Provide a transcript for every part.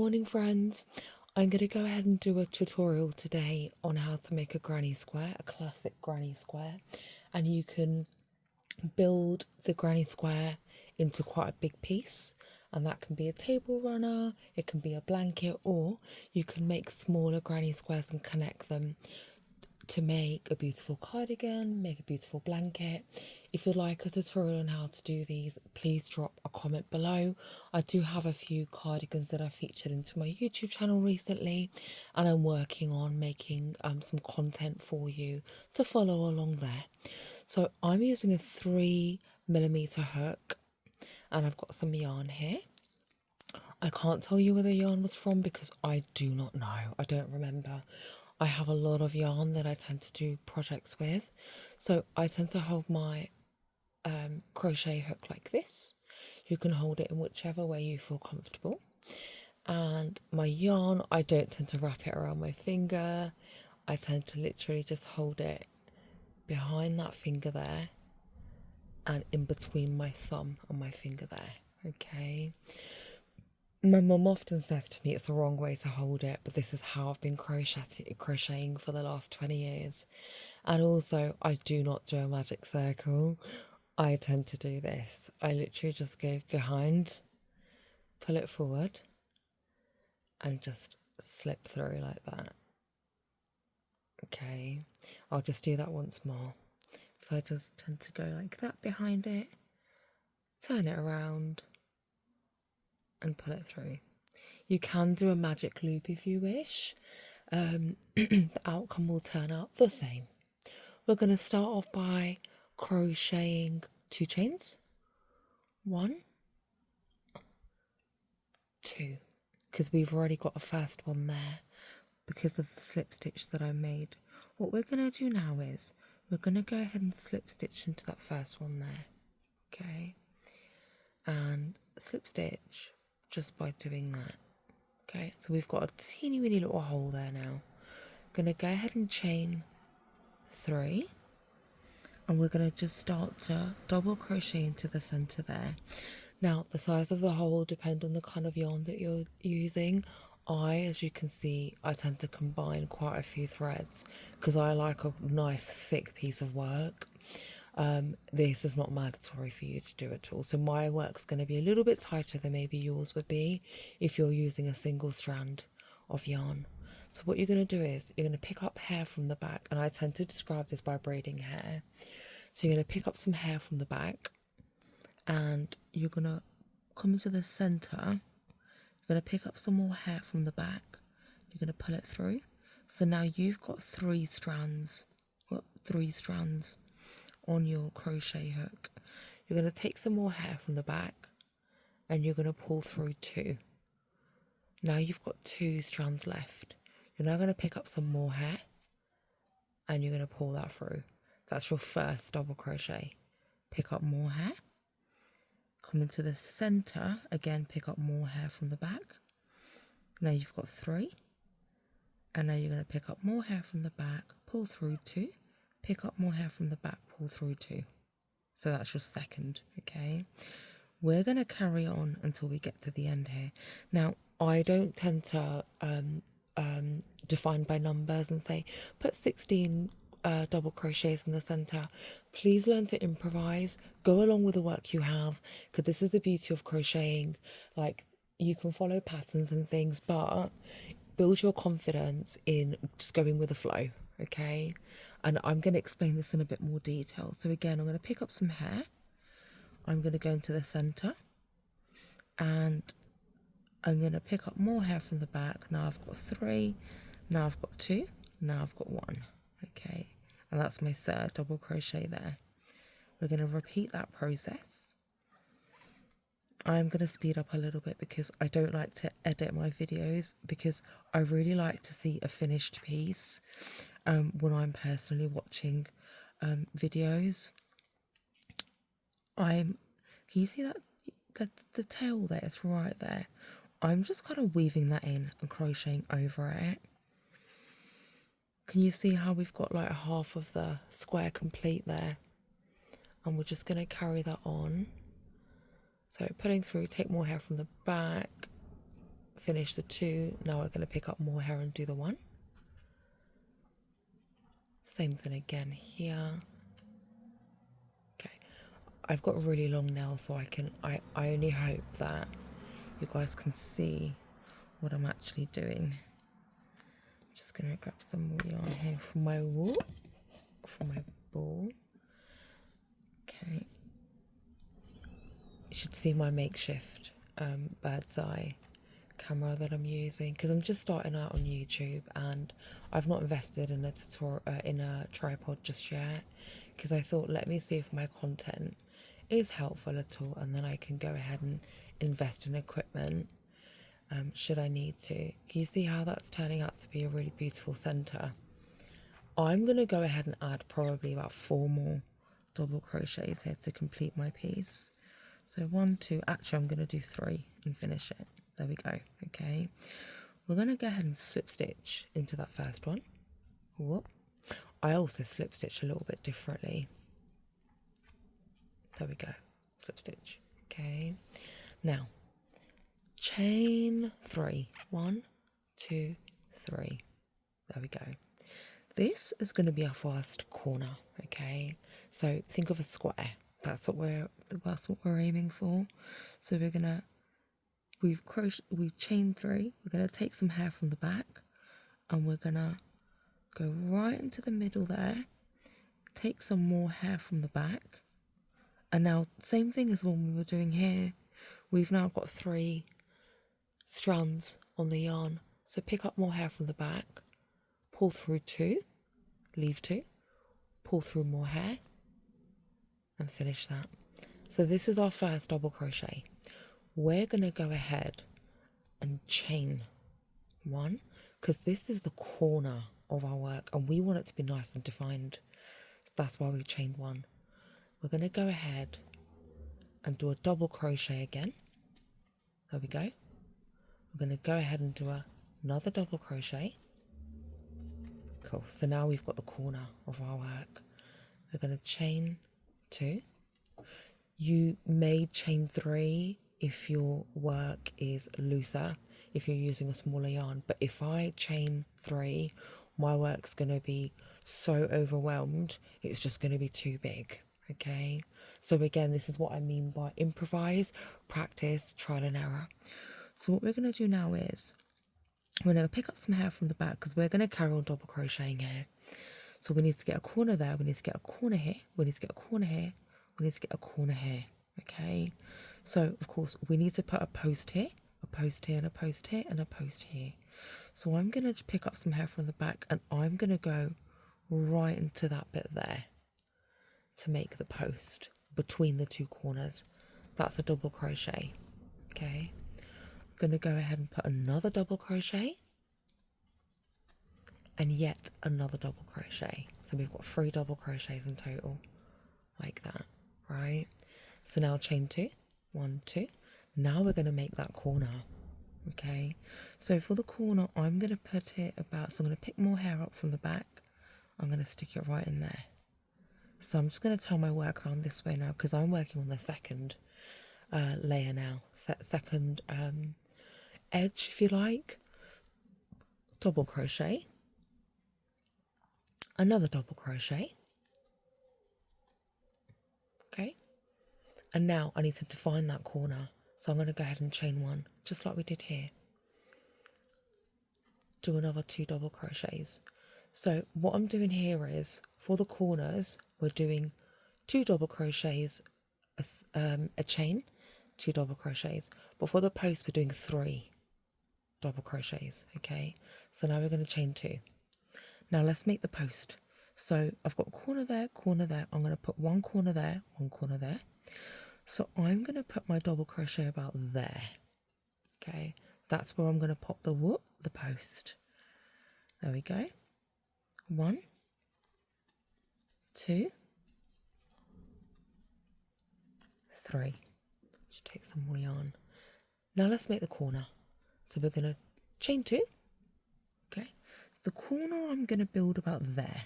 Morning friends, I'm going to go ahead and do a tutorial today on how to make a granny square, a classic granny square, and you can build the granny square into quite a big piece, and that can be a table runner, it can be a blanket, or you can make smaller granny squares and connect them to make a beautiful cardigan, make a beautiful blanket. If you'd like a tutorial on how to do these, please drop a comment below. I do have a few cardigans that I featured into my YouTube channel recently, and I'm working on making some content for you to follow along there. So I'm using a 3mm hook, and I've got some yarn here. I can't tell you where the yarn was from because I do not know. I don't remember. I have a lot of yarn that I tend to do projects with. So I tend to hold my crochet hook like this. You can hold it in whichever way you feel comfortable. And my yarn, I don't tend to wrap it around my finger. I tend to literally just hold it behind that finger there and in between my thumb and my finger there. Okay. My mum often says to me it's the wrong way to hold it, but this is how I've been crocheting for the last 20 years. And also, I do not do a magic circle. I tend to do this. I literally just go behind, pull it forward, and just slip through like that. Okay, I'll just do that once more. So I just tend to go like that behind it, turn it around, and pull it through. You can do a magic loop if you wish. The outcome will turn out the same. We're going to start off by crocheting 2 chains. 1, 2, because we've already got a first one there because of the slip stitch that I made. What we're going to do now is we're going to go ahead and slip stitch into that first one there. Okay, and slip stitch just by doing that. Okay, so we've got a teeny weeny little hole there now. Going to go ahead and chain 3, and we're going to just start to double crochet into the center there. Now the size of the hole will depend on the kind of yarn that you're using. As you can see, I tend to combine quite a few threads because I like a nice thick piece of work. This is not mandatory for you to do at all, so my work's going to be a little bit tighter than maybe yours would be if you're using a single strand of yarn. So what you're going to do is you're going to pick up hair from the back, and I tend to describe this by braiding hair. So you're going to pick up some hair from the back, and you're going to come into the center. You're going to pick up some more hair from the back. You're going to pull it through. So now you've got 3 strands. What? 3 strands on your crochet hook. You're going to take some more hair from the back, and you're going to pull through 2. Now you've got 2 strands left. You're now going to pick up some more hair, and you're going to pull that through. That's your first double crochet. Pick up more hair, come into the center, again pick up more hair from the back. Now you've got 3, and now you're going to pick up more hair from the back, pull through 2, pick up more hair from the back, pull through 2. So that's your second. Okay, we're going to carry on until we get to the end here. Now I don't tend to define by numbers and say put 16 double crochets in the center. Please learn to improvise, go along with the work you have, because this is the beauty of crocheting. Like, you can follow patterns and things, but build your confidence in just going with the flow. Okay, and I'm going to explain this in a bit more detail. So again, I'm going to pick up some hair, I'm going to go into the center, and I'm going to pick up more hair from the back. Now I've got 3, now I've got 2, now I've got 1. Okay, and that's my third double crochet there. We're going to repeat that process. I'm going to speed up a little bit because I don't like to edit my videos, because I really like to see a finished piece when I'm personally watching videos. Can you see that? That's the tail there, it's right there. I'm just kind of weaving that in and crocheting over it. Can you see how we've got like half of the square complete there? And we're just going to carry that on. So pulling through, take more hair from the back, finish the 2. Now we're going to pick up more hair and do the 1. Same thing again here. Okay, I've got really long nails, so I only hope that you guys can see what I'm actually doing. I'm just going to grab some more yarn here from my wool, from my ball. Okay, you should see my makeshift bird's eye camera that I'm using, because I'm just starting out on YouTube and I've not invested in a tutorial in a tripod just yet, because I thought, let me see if my content is helpful at all, and then I can go ahead and invest in equipment should I need to. Can you see how that's turning out to be a really beautiful center? I'm going to go ahead and add probably about 4 more double crochets here to complete my piece. So 1, 2, actually I'm going to do 3 and finish it. There we go. Okay, we're going to go ahead and slip stitch into that first one. Whoop. I also slip stitch a little bit differently. There we go, slip stitch. Okay, now chain 3, 1, 2, 3. There we go. This is going to be our first corner. Okay, so think of a square. That's what we're aiming for. So we've chained 3. We're going to take some hair from the back and we're going to go right into the middle there, take some more hair from the back, and now same thing as when we were doing here, we've now got 3 strands on the yarn. So pick up more hair from the back, pull through 2, leave 2, pull through more hair and finish that. So this is our first double crochet. We're going to go ahead and chain 1, because this is the corner of our work and we want it to be nice and defined. So that's why we chained 1. We're going to go ahead and do a double crochet again. There we go. We're going to go ahead and do another double crochet. Cool. So now we've got the corner of our work. We're going to chain 2. You may chain 3 if your work is looser, if you're using a smaller yarn. But if I chain 3, my work's going to be so overwhelmed, it's just going to be too big. Okay, so again, this is what I mean by improvise, practice, trial and error. So what we're going to do now is we're going to pick up some hair from the back, because we're going to carry on double crocheting here. So we need to get a corner there, we need to get a corner here, we need to get a corner here, we need to get a corner here. Okay, so of course we need to put a post here, a post here, and a post here, and a post here. So I'm going to pick up some hair from the back and I'm going to go right into that bit there to make the post between the 2 corners. That's a double crochet. Okay, I'm going to go ahead and put another double crochet and yet another double crochet. So we've got 3 double crochets in total, like that, right? So now chain 2, 1, 2. Now we're going to make that corner. Okay, so for the corner I'm going to put it about, so I'm going to pick more hair up from the back, I'm going to stick it right in there. So I'm just going to turn my work around this way now, because I'm working on the second layer now, second edge if you like. Double crochet, another double crochet. Okay, and now I need to define that corner, so I'm going to go ahead and chain 1 just like we did here. Do another 2 double crochets. So what I'm doing here is, for the corners we're doing 2 double crochets, a chain, 2 double crochets, but for the post we're doing 3 double crochets. Okay, so now we're going to chain 2. Now let's make the post. So I've got corner there, corner there. I'm going to put 1 corner there, 1 corner there. So I'm going to put my double crochet about there. Okay, that's where I'm going to pop the post. There we go. 1, 2, 3. Just take some more yarn. Now let's make the corner. So we're going to chain 2. Okay, the corner I'm going to build about there.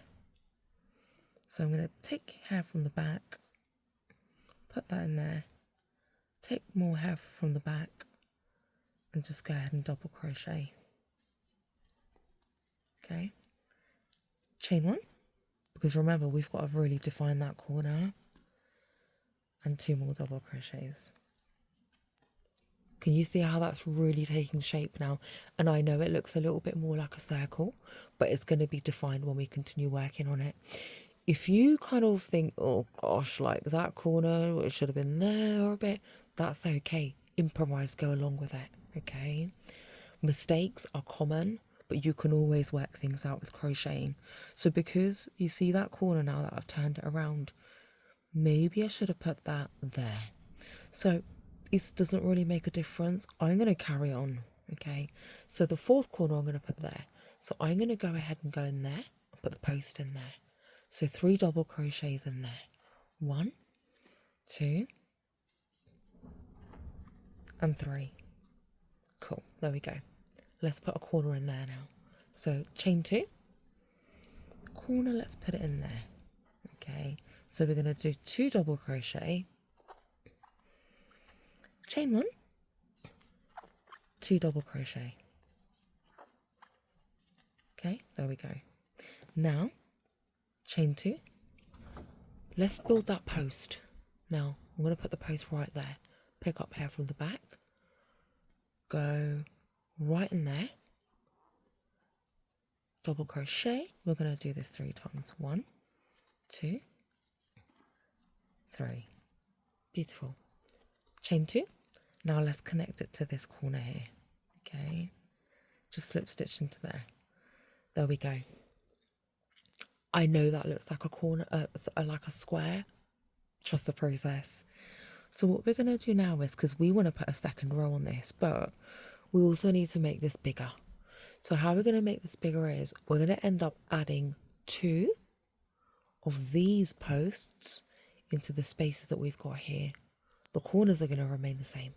So I'm going to take hair from the back, put that in there, take more hair from the back, and just go ahead and double crochet. Okay, chain 1, because remember we've got to really define that corner, and 2 more double crochets. Can you see how that's really taking shape now? And I know it looks a little bit more like a circle, but it's going to be defined when we continue working on it. If you kind of think, oh gosh, like that corner, it should have been there a bit, that's okay. Improvise, go along with it, okay? Mistakes are common, but you can always work things out with crocheting. So because you see that corner now that I've turned it around, maybe I should have put that there. So it doesn't really make a difference. I'm going to carry on, okay? So the 4th corner I'm going to put there. So I'm going to go ahead and go in there and put the post in there. So 3 double crochets in there. 1, 2, and 3. Cool, there we go. Let's put a corner in there now. So chain 2, corner, let's put it in there. Okay, so we're going to do 2 double crochet, chain 1, 2 double crochet. Okay, there we go. Now, chain 2. Let's build that post. Now, I'm going to put the post right there. Pick up hair from the back. Go right in there. Double crochet. We're going to do this 3 times. 1, 2, 3. Beautiful. Chain 2. Now let's connect it to this corner here. Okay. Just slip stitch into there. There we go. I know that looks like a corner, like a square. Trust the process. So what we're going to do now is, because we want to put a 2nd row on this, but we also need to make this bigger. So how we're going to make this bigger is we're going to end up adding 2 of these posts into the spaces that we've got here. The corners are going to remain the same.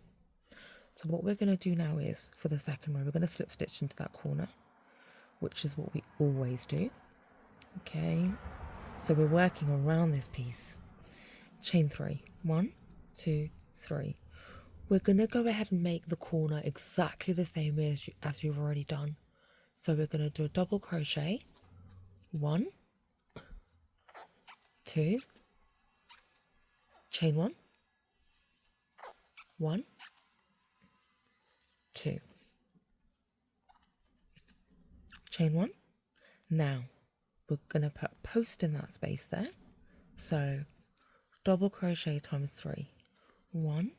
So what we're going to do now is, for the 2nd row, we're going to slip stitch into that corner, which is what we always do. Okay, so we're working around this piece. Chain 3, 1, 2, 3. We're going to go ahead and make the corner exactly the same as you've already done. So we're going to do a double crochet, 1, 2, chain 1, 1, 2, chain 1. Now we're going to put a post in that space there. So double crochet times 3, 1,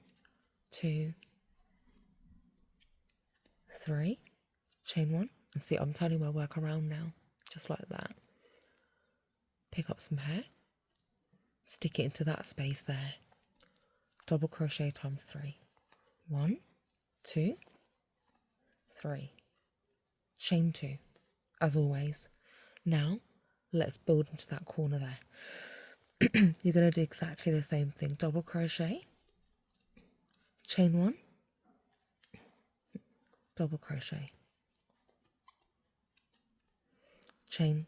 2, 3, chain 1, and see, I'm turning my work around now, just like that. Pick up some hair, stick it into that space there, double crochet times 3, 1, 2, 3, chain 2, as always. Now let's build into that corner there. You're going to do exactly the same thing. Double crochet, chain 1, double crochet, chain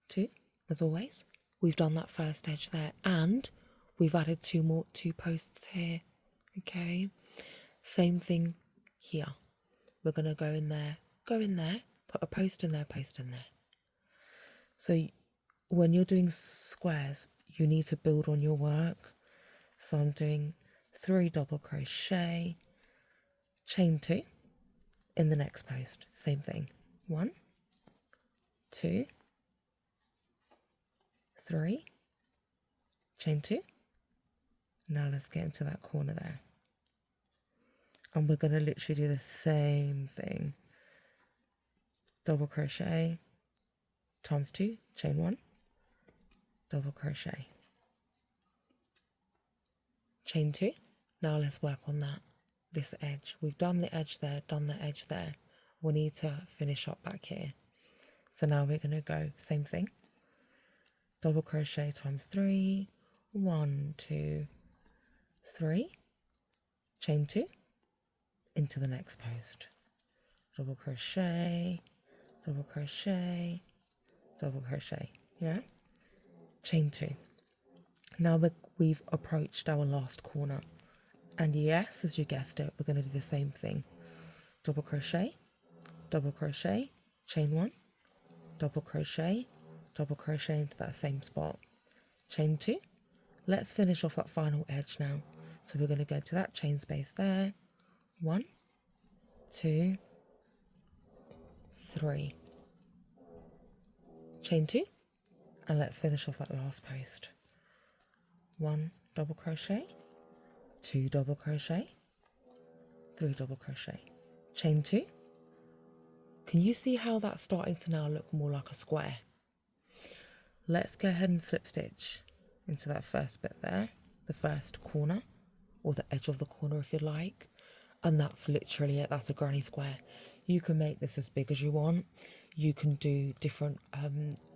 2, as always. We've done that first edge there, and we've added 2 posts here. Okay, same thing here. We're going to go in there, put a post in there, post in there. So when you're doing squares, you need to build on your work. So I'm doing 3 double crochet, chain 2 in the next post. Same thing. 1, 2, 3, chain 2. Now let's get into that corner there. And we're going to literally do the same thing. Double crochet times 2, chain 1, double crochet, chain 2. Now let's work on this edge. We've done the edge there, done the edge there. We need to finish up back here. So now we're going to go same thing. Double crochet times 3, 1, 2, 3, chain 2 into the next post. Double crochet, double crochet, double crochet. Yeah, chain 2. Now we've approached our last corner, and yes, as you guessed it, we're going to do the same thing. double crochet, double crochet, chain 1, double crochet into that same spot, chain 2. Let's finish off that final edge now. So we're going to go to that chain space there, 1, 2, 3, chain 2, and let's finish off that last post. 1 double crochet, 2 double crochet, 3 double crochet, chain 2. Can you see how that's starting to now look more like a square? Let's go ahead and slip stitch into that first bit there, the first corner, or the edge of the corner if you like, and that's literally it. That's a granny square. You can make this as big as you want. You can do different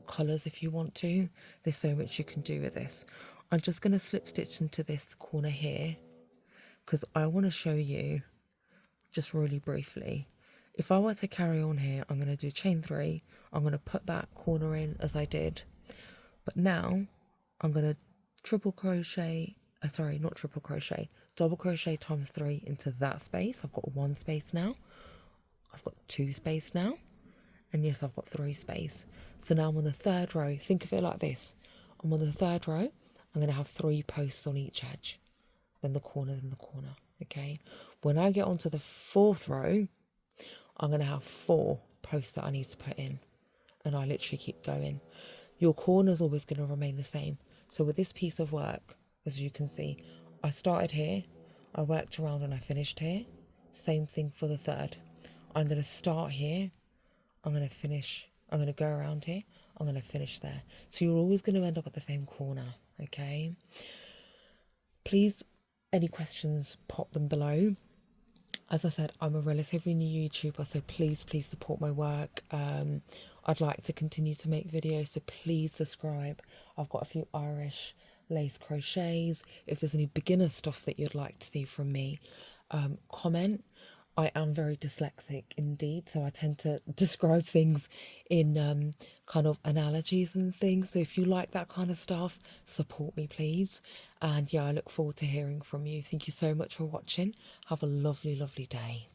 colours if you want to. There's so much you can do with this. I'm just going to slip stitch into this corner here because I want to show you just really briefly. If I were to carry on here, I'm going to do chain 3. I'm going to put that corner in as I did. But now I'm going to triple crochet, not triple crochet, double crochet times 3 into that space. I've got 1 space now. I've got 2 space now. And yes, I've got 3 space. So now I'm on the 3rd row. Think of it like this. I'm on the 3rd row. I'm going to have 3 posts on each edge. Then the corner, okay? When I get onto the 4th row, I'm going to have 4 posts that I need to put in. And I literally keep going. Your corner is always going to remain the same. So with this piece of work, as you can see, I started here, I worked around and I finished here. Same thing for the 3rd. I'm going to start here, I'm going to finish, I'm going to go around here, I'm going to finish there. So you're always going to end up at the same corner, okay? Please, any questions, pop them below. As I said, I'm a relatively new YouTuber, so please support my work. I'd like to continue to make videos, so please subscribe. I've got a few Irish lace crochets. If there's any beginner stuff that you'd like to see from me, comment. I am very dyslexic indeed, so I tend to describe things in kind of analogies and things. So if you like that kind of stuff, support me please. And yeah, I look forward to hearing from you. Thank you so much for watching. Have a lovely, lovely day.